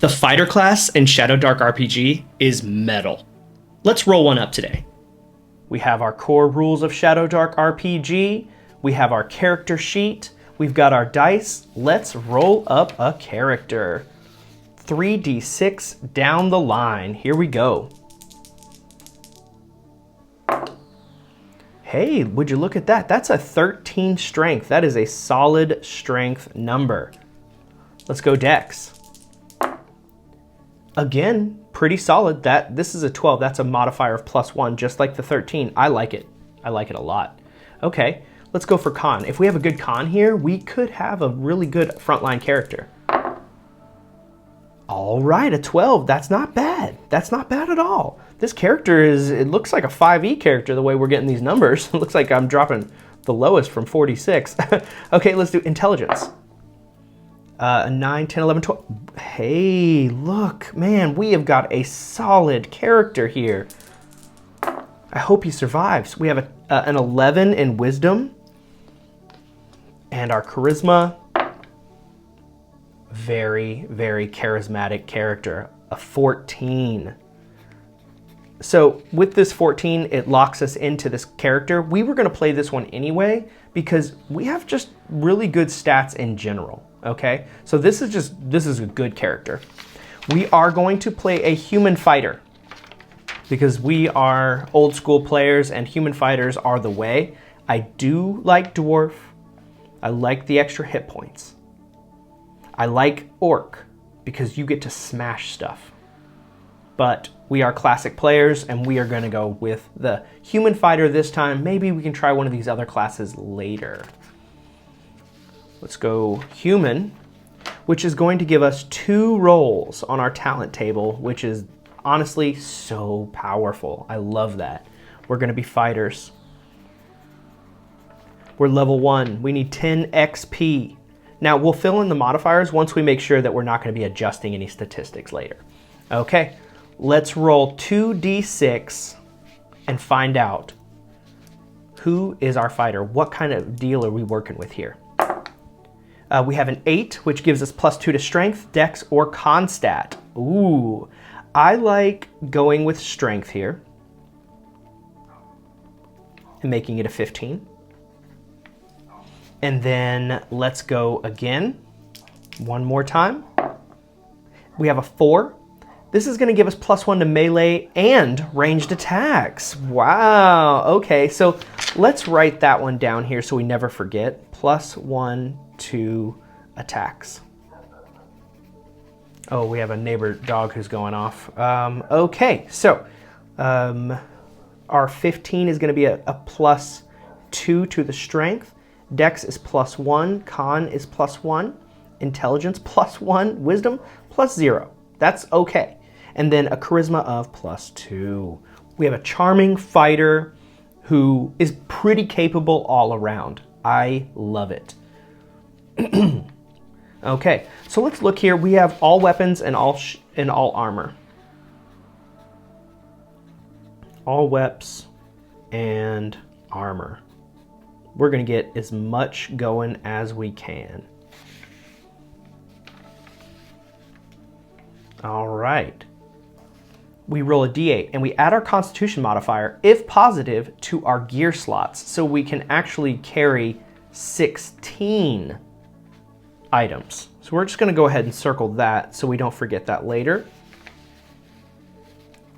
The fighter class in Shadowdark RPG is metal. Let's roll one up today. We have our core rules of Shadowdark RPG. We have our character sheet. We've got our dice. Let's roll up a character. 3d6 down the line. Here we go. Hey, would you look at that? That's a 13 strength. That is a solid strength number. Let's go dex. Again, pretty solid. This is a 12. That's a modifier of +1, just like the 13. I like it. I like it a lot. Okay, let's go for con. If we have a good con here, we could have a really good frontline character. All right, a 12. That's not bad. That's not bad at all. This character it looks like a 5e character the way we're getting these numbers. It looks like I'm dropping the lowest from 46. Okay, let's do intelligence. 9, 10, 11, 12. Hey, look, man, we have got a solid character here. I hope he survives. We have an 11 in wisdom. And our charisma, very, very charismatic character, a 14. So with this 14, it locks us into this character. We were going to play this one anyway because we have just really good stats in general. Okay, so this is a good character. We are going to play a human fighter because we are old school players and human fighters are the way. I do like dwarf. I like the extra hit points. I like orc because you get to smash stuff. But we are classic players and we are going to go with the human fighter this time. Maybe we can try one of these other classes later. Let's go human, which is going to give us 2 rolls on our talent table, which is honestly so powerful. I love that. We're going to be fighters. We're level 1. We need 10 XP. Now, we'll fill in the modifiers once we make sure that we're not going to be adjusting any statistics later. Okay, let's roll 2d6 and find out who is our fighter. What kind of deal are we working with here? We have an 8, which gives us +2 to strength, dex, or con stat. Ooh, I like going with strength here and making it a 15. And then let's go again, one more time. We have a 4. This is going to give us +1 to melee and ranged attacks. Wow, okay, so let's write that one down here so we never forget. +1 to attacks. Oh, we have a neighbor dog who's going off. Okay, so our 15 is going to be a +2 to the strength. Dex is +1, con is +1, intelligence +1, wisdom +0. That's okay. And then a charisma of +2. We have a charming fighter who is pretty capable all around. I love it. Okay, so let's look here. We have all weapons and all armor. All weps and armor. We're going to get as much going as we can. All right. We roll a d8 and we add our constitution modifier, if positive, to our gear slots. So we can actually carry 16 items. So we're just going to go ahead and circle that so we don't forget that later.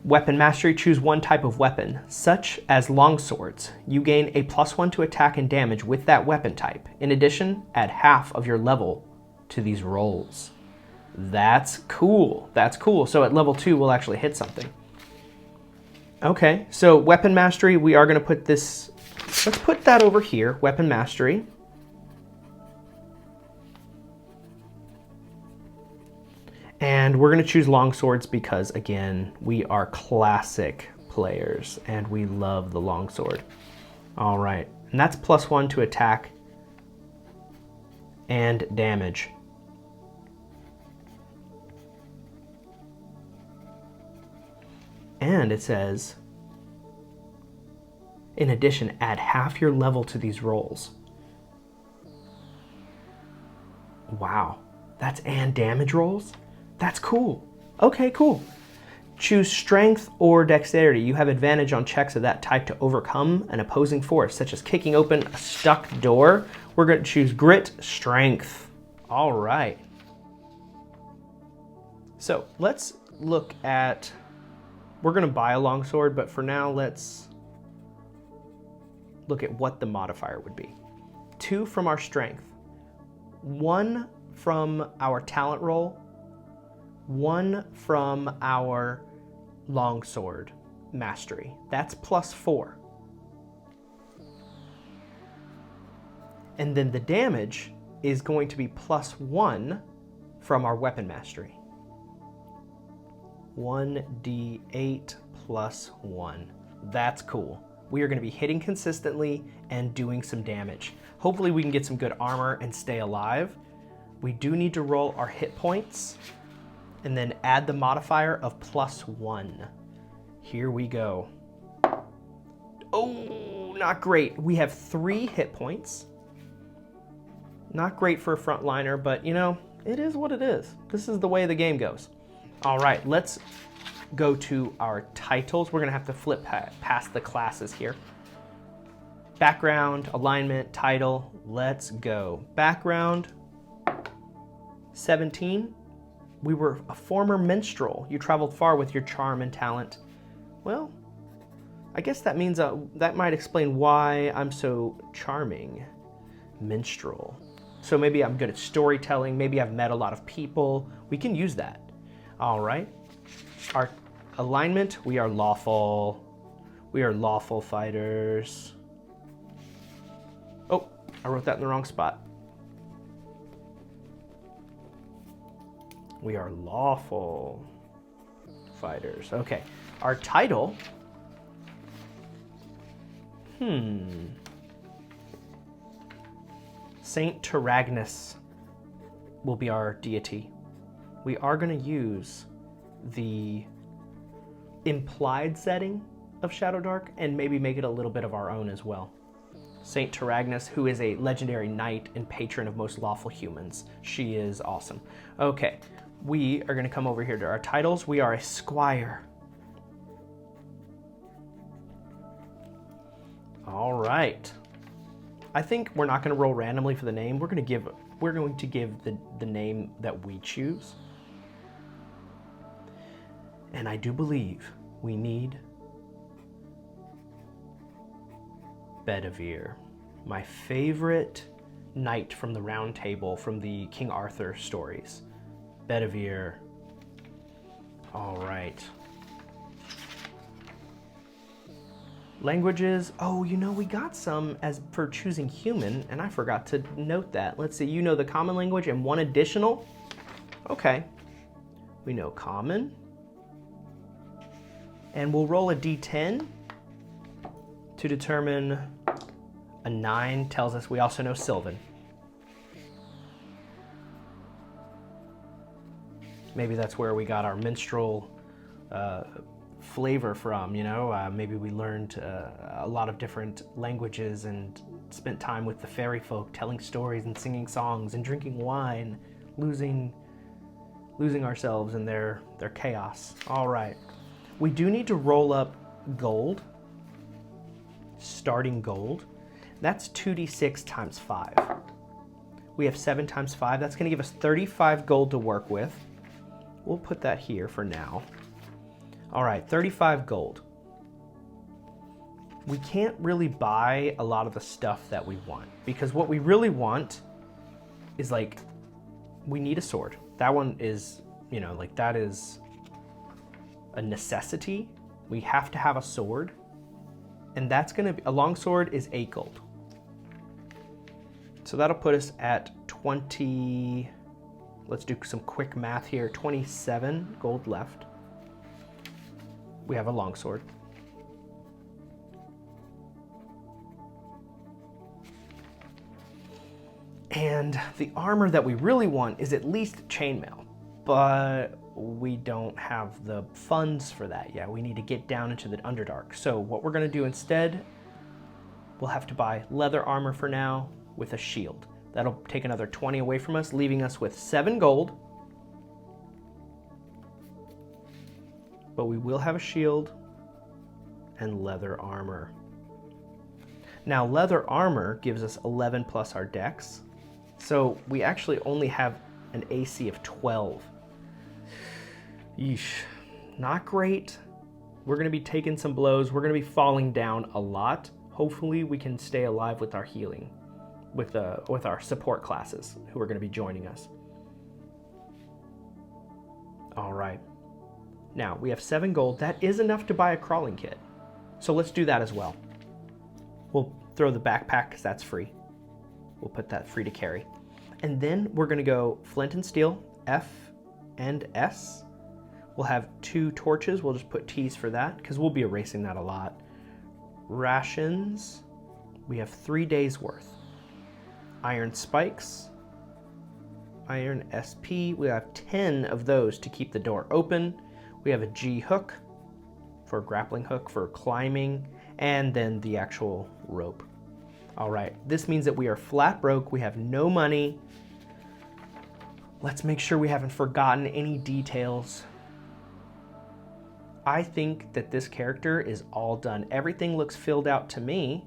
Weapon mastery, choose one type of weapon, such as longswords. You gain a +1 to attack and damage with that weapon type. In addition, add half of your level to these rolls. That's cool. That's cool. So at level 2, we'll actually hit something. Okay, so weapon mastery, we are going to put this, let's put that over here, weapon mastery. And we're going to choose longswords because, again, we are classic players and we love the longsword. All right, and that's +1 to attack and damage. And it says, in addition, add half your level to these rolls. Wow, that's and damage rolls? That's cool. Okay, cool. Choose strength or dexterity. You have advantage on checks of that type to overcome an opposing force, such as kicking open a stuck door. We're going to choose grit, strength. All right. So let's look at, we're going to buy a longsword, but for now, let's look at what the modifier would be. 2 from our strength, 1 from our talent roll, 1 from our longsword mastery. That's +4. And then the damage is going to be +1 from our weapon mastery. 1d8 + 1. That's cool. We are going to be hitting consistently and doing some damage. Hopefully we can get some good armor and stay alive. We do need to roll our hit points and then add the modifier of +1. Here we go. Oh, not great. We have 3 hit points. Not great for a frontliner, but you know, it is what it is. This is the way the game goes. All right, let's go to our titles. We're gonna have to flip past the classes here. Background, alignment, title, let's go. Background, 17. We were a former minstrel. You traveled far with your charm and talent. Well, I guess that means that might explain why I'm so charming. Minstrel. So maybe I'm good at storytelling. Maybe I've met a lot of people. We can use that. All right. Our alignment, we are lawful. We are lawful fighters. Oh, I wrote that in the wrong spot. We are lawful fighters. Okay. Our title. Saint Taragnus will be our deity. We are going to use the implied setting of Shadowdark and maybe make it a little bit of our own as well. Saint Taragnus, who is a legendary knight and patron of most lawful humans. She is awesome. Okay, we are going to come over here to our titles. We are a squire. All right. I think we're not going to roll randomly for the name. We're going to give the name that we choose. And I do believe we need Bedivere, my favorite knight from the Round Table from the King Arthur stories. Bedivere. All right. Languages. Oh, you know, we got some as for choosing human, and I forgot to note that. Let's see, you know the common language and 1 additional. Okay. We know common. And we'll roll a d10 to determine a 9 tells us we also know Sylvan. Maybe that's where we got our minstrel flavor from, you know? Maybe we learned a lot of different languages and spent time with the fairy folk telling stories and singing songs and drinking wine, losing ourselves in their chaos. All right. We do need to roll up gold, starting gold. That's 2d6 times 5. We have 7 times 5. That's going to give us 35 gold to work with. We'll put that here for now. All right, 35 gold. We can't really buy a lot of the stuff that we want because what we really want is like, we need a sword. That one is, you know, like that is a necessity. We have to have a sword, and that's gonna be, a longsword is 8 gold. So that'll put us at 20, let's do some quick math here, 27 gold left. We have a longsword. And the armor that we really want is at least chainmail, but we don't have the funds for that yet. We need to get down into the Underdark. So what we're gonna do instead, we'll have to buy leather armor for now with a shield. That'll take another 20 away from us, leaving us with 7 gold but we will have a shield and leather armor. Now, leather armor gives us 11 plus our dex, so we actually only have an AC of 12. Yeesh, not great. We're gonna be taking some blows. We're gonna be falling down a lot. Hopefully we can stay alive with our healing, with our support classes who are gonna be joining us. All right, now we have 7 gold. That is enough to buy a crawling kit. So let's do that as well. We'll throw the backpack because that's free. We'll put that free to carry. And then we're gonna go flint and steel, F and S. We'll have 2 torches. We'll just put T's for that because we'll be erasing that a lot. Rations, we have 3 days worth. Iron spikes, iron SP, we have 10 of those to keep the door open. We have a G hook for a grappling hook for climbing, and then the actual rope. All right, this means that we are flat broke. We have no money. Let's make sure we haven't forgotten any details. I think that this character is all done. Everything looks filled out to me.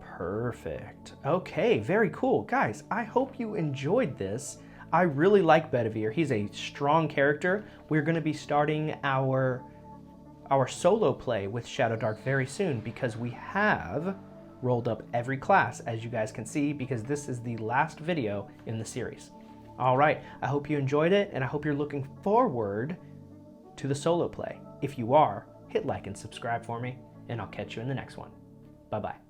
Perfect. Okay, very cool. Guys, I hope you enjoyed this. I really like Bedivere. He's a strong character. We're gonna be starting our solo play with Shadowdark very soon because we have rolled up every class, as you guys can see, because this is the last video in the series. All right, I hope you enjoyed it, and I hope you're looking forward to the solo play. If you are, hit like and subscribe for me, and I'll catch you in the next one. Bye-bye.